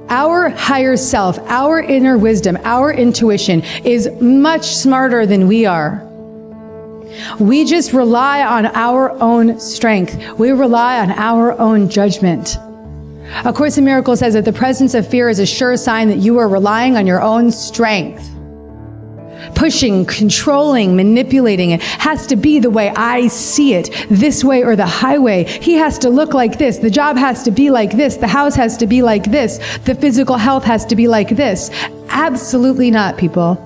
Our higher self, our inner wisdom, our intuition is much smarter than we are. We just rely on our own strength. We rely on our own judgment. A Course in Miracles says that the presence of fear is a sure sign that you are relying on your own strength. Pushing, controlling, manipulating it has to be the way I see it, this way or the highway. He has to look like this. The job has to be like this. The house has to be like this. The physical health has to be like this. Absolutely not, people.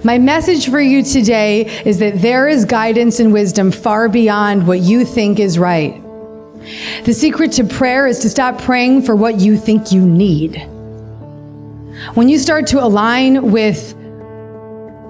My message for you today is that there is guidance and wisdom far beyond what you think is right. The secret to prayer is to stop praying for what you think you need. When you start to align with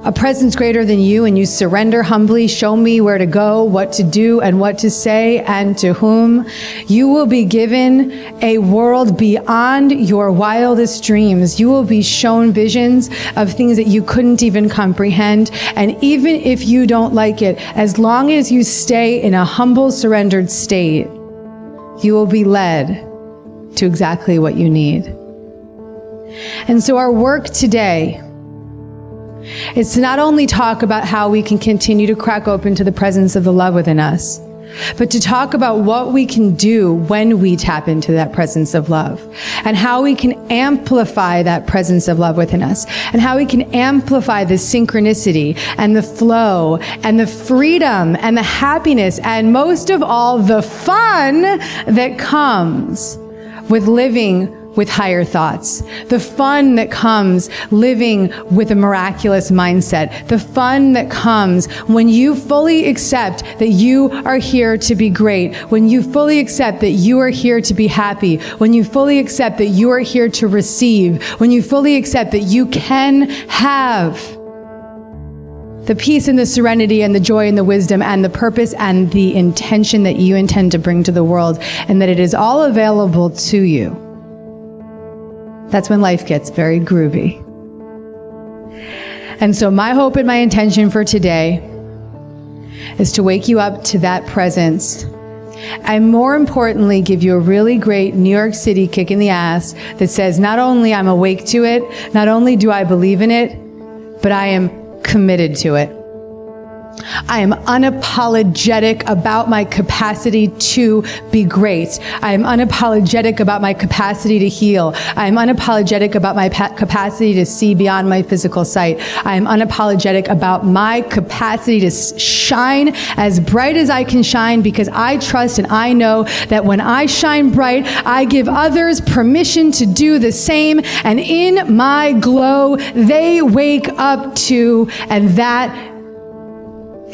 a presence greater than you and you surrender humbly, show me where to go, what to do, and what to say, and to whom, you will be given a world beyond your wildest dreams. You will be shown visions of things that you couldn't even comprehend. And even if you don't like it, as long as you stay in a humble, surrendered state, you will be led to exactly what you need. And so our work today is to not only talk about how we can continue to crack open to the presence of the love within us, but to talk about what we can do when we tap into that presence of love, and how we can amplify that presence of love within us, and how we can amplify the synchronicity and the flow and the freedom and the happiness, and most of all, the fun that comes with living with higher thoughts, the fun that comes living with a miraculous mindset, the fun that comes when you fully accept that you are here to be great, when you fully accept that you are here to be happy, when you fully accept that you are here to receive, when you fully accept that you can have the peace and the serenity and the joy and the wisdom and the purpose and the intention that you intend to bring to the world, and that it is all available to you. That's when life gets very groovy. And so my hope and my intention for today is to wake you up to that presence, and more importantly, give you a really great New York City kick in the ass that says, not only I'm awake to it, not only do I believe in it, but I am committed to it. I am unapologetic about my capacity to be great. I am unapologetic about my capacity to heal. I am unapologetic about my capacity to see beyond my physical sight. I am unapologetic about my capacity to shine as bright as I can shine, because I trust and I know that when I shine bright, I give others permission to do the same. And in my glow, they wake up too. And that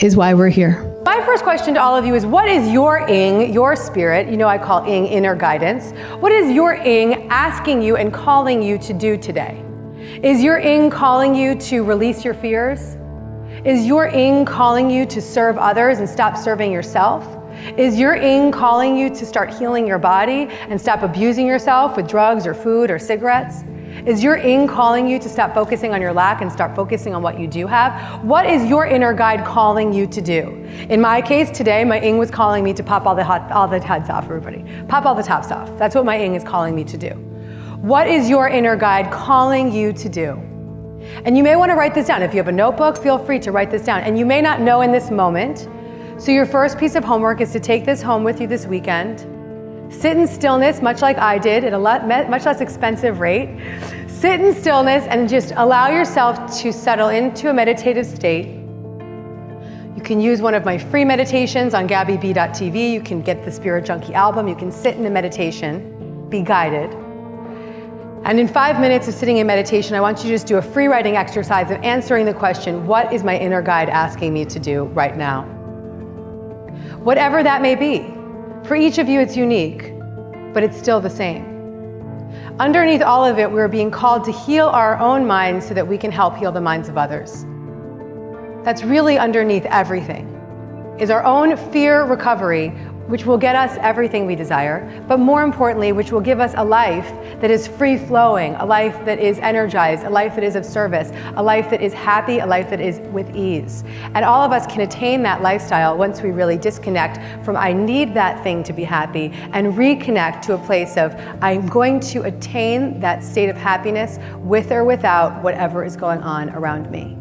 is why we're here. My first question to all of you is, what is your ing, your spirit, you know I call ing inner guidance, what is your ing asking you and calling you to do today? Is your ing calling you to release your fears? Is your ing calling you to serve others and stop serving yourself? Is your ing calling you to start healing your body and stop abusing yourself with drugs or food or cigarettes? Is your ing calling you to stop focusing on your lack and start focusing on what you do have? What is your inner guide calling you to do? In my case today, my ing was calling me to pop all the heads off, everybody. Pop all the tops off. That's what my ing is calling me to do. What is your inner guide calling you to do? And you may want to write this down. If you have a notebook, feel free to write this down. And you may not know in this moment. So your first piece of homework is to take this home with you this weekend. Sit in stillness, much like I did, at a much less expensive rate. Sit in stillness and just allow yourself to settle into a meditative state. You can use one of my free meditations on GabbyB.tv. You can get the Spirit Junkie album. You can sit in a meditation, be guided. And in 5 minutes of sitting in meditation, I want you to just do a free writing exercise of answering the question, what is my inner guide asking me to do right now? Whatever that may be. For each of you, it's unique, but it's still the same. Underneath all of it, we're being called to heal our own minds so that we can help heal the minds of others. That's really underneath everything, is our own fear recovery which will get us everything we desire, but more importantly, which will give us a life that is free-flowing, a life that is energized, a life that is of service, a life that is happy, a life that is with ease. And all of us can attain that lifestyle once we really disconnect from I need that thing to be happy and reconnect to a place of I'm going to attain that state of happiness with or without whatever is going on around me.